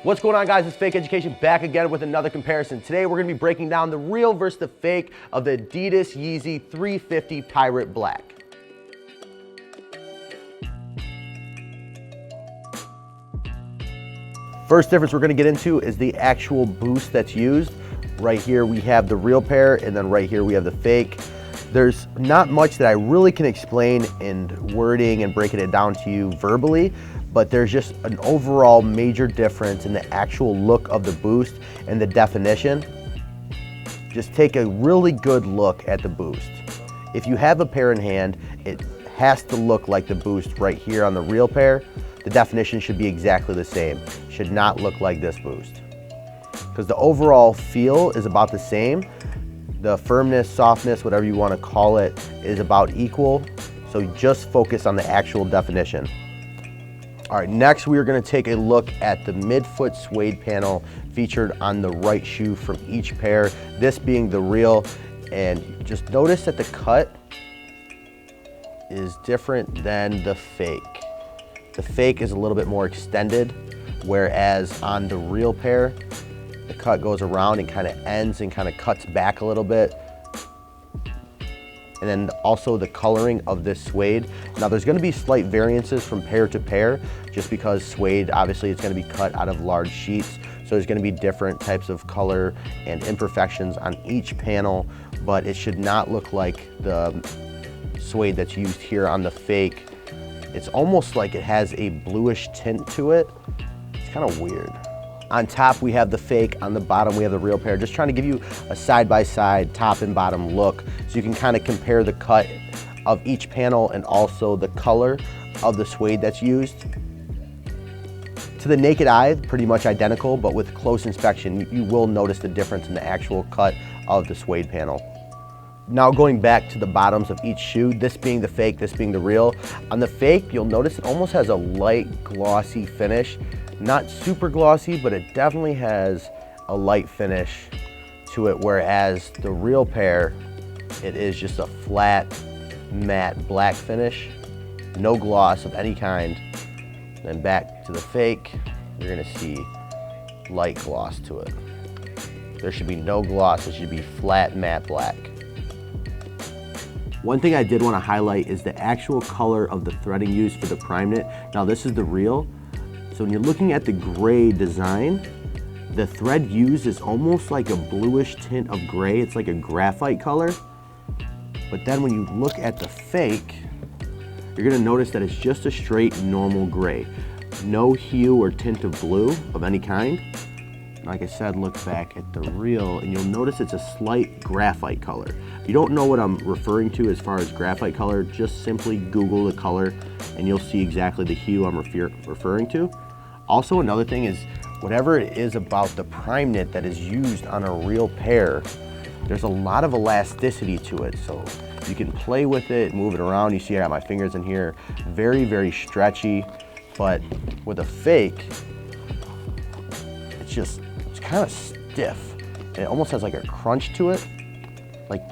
What's going on, guys? It's Fake Education back again with another comparison. Today we're going to be breaking down the real versus the fake of the Adidas Yeezy 350 Pirate Black. First difference we're going to get into is the actual boost that's used. Right here we have the real pair, and then right here we have the fake. There's not much that I really can explain in wording and breaking it down to you verbally, but there's just an overall major difference in the actual look of the boost and the definition. Just take a really good look at the boost. If you have a pair in hand, it has to look like the boost right here on the real pair. The definition should be exactly the same. Should not look like this boost. Because the overall feel is about the same. The firmness, softness, whatever you want to call it, is about equal. So just focus on the actual definition. All right, next we are going to take a look at the midfoot suede panel featured on the right shoe from each pair, this being the real. And just notice that the cut is different than the fake. The fake is a little bit more extended, whereas on the real pair, the cut goes around and kind of ends and kind of cuts back a little bit. And then also the coloring of this suede. Now there's gonna be slight variances from pair to pair, just because suede, obviously it's gonna be cut out of large sheets. So there's gonna be different types of color and imperfections on each panel, but it should not look like the suede that's used here on the fake. It's almost like it has a bluish tint to it. It's kind of weird. On top we have the fake, on the bottom we have the real pair. Just trying to give you a side-by-side top and bottom look so you can kind of compare the cut of each panel and also the color of the suede that's used. To the naked eye, pretty much identical, but with close inspection you will notice the difference in the actual cut of the suede panel. Now going back to the bottoms of each shoe, this being the fake, this being the real. On the fake, you'll notice it almost has a light glossy finish. Not super glossy, but it definitely has a light finish to it, whereas the real pair, it is just a flat, matte black finish. No gloss of any kind. Then back to the fake, you're gonna see light gloss to it. There should be no gloss, it should be flat, matte black. One thing I did want to highlight is the actual color of the threading used for the prime knit. Now this is the real. So when you're looking at the gray design, the thread used is almost like a bluish tint of gray. It's like a graphite color. But then when you look at the fake, you're gonna notice that it's just a straight normal gray. No hue or tint of blue of any kind. Like I said, look back at the real and you'll notice it's a slight graphite color. If you don't know what I'm referring to as far as graphite color, just simply Google the color and you'll see exactly the hue I'm referring to. Also, another thing is, whatever it is about the prime knit that is used on a real pair, there's a lot of elasticity to it. So you can play with it, move it around. You see I got my fingers in here, very, very stretchy. But with a fake, it's kind of stiff. It almost has like a crunch to it. Like,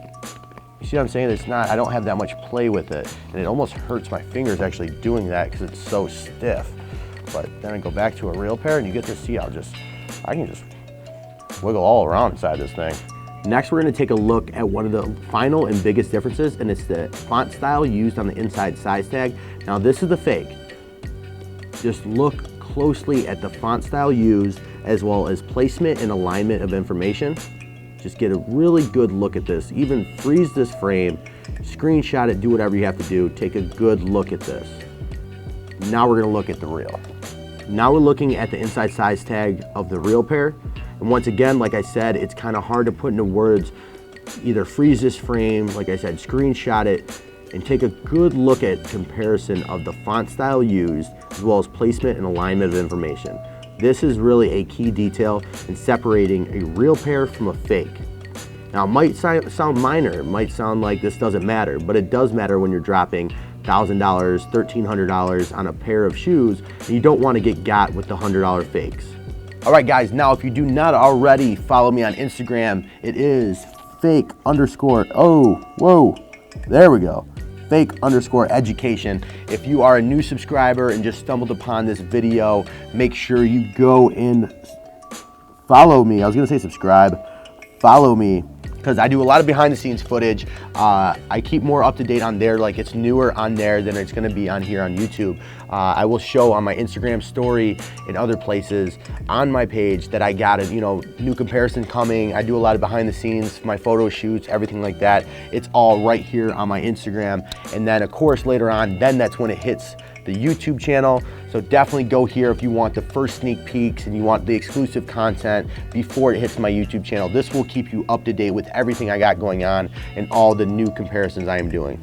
you see what I'm saying? It's not, I don't have that much play with it. And it almost hurts my fingers actually doing that because it's so stiff. But then I go back to a real pair and you get to see I can just wiggle all around inside this thing. Next, we're gonna take a look at one of the final and biggest differences, and it's the font style used on the inside size tag. Now this is the fake. Just look closely at the font style used as well as placement and alignment of information. Just get a really good look at this. Even freeze this frame, screenshot it, do whatever you have to do. Take a good look at this. Now we're gonna look at the real. Now we're looking at the inside size tag of the real pair. And once again, like I said, it's kind of hard to put into words. Either freeze this frame, like I said, screenshot it, and take a good look at comparison of the font style used, as well as placement and alignment of information. This is really a key detail in separating a real pair from a fake. Now it might sound minor, it might sound like this doesn't matter, but it does matter when you're dropping $1,000, $1,300 on a pair of shoes, and you don't want to get got with the $100 fakes. All right, guys, now if you do not already follow me on Instagram, it is fake_, oh, whoa, there we go. fake_education. If you are a new subscriber and just stumbled upon this video, make sure you go and follow me. I was gonna say subscribe. Follow me, because I do a lot of behind the scenes footage. I keep more up to date on there, like it's newer on there than it's gonna be on here on YouTube. I will show on my Instagram story and other places on my page that I got a new comparison coming. I do a lot of behind the scenes, my photo shoots, everything like that. It's all right here on my Instagram. And then of course later on, then that's when it hits the YouTube channel. So definitely go here if you want the first sneak peeks and you want the exclusive content before it hits my YouTube channel. This will keep you up to date with everything I got going on and all the new comparisons I am doing.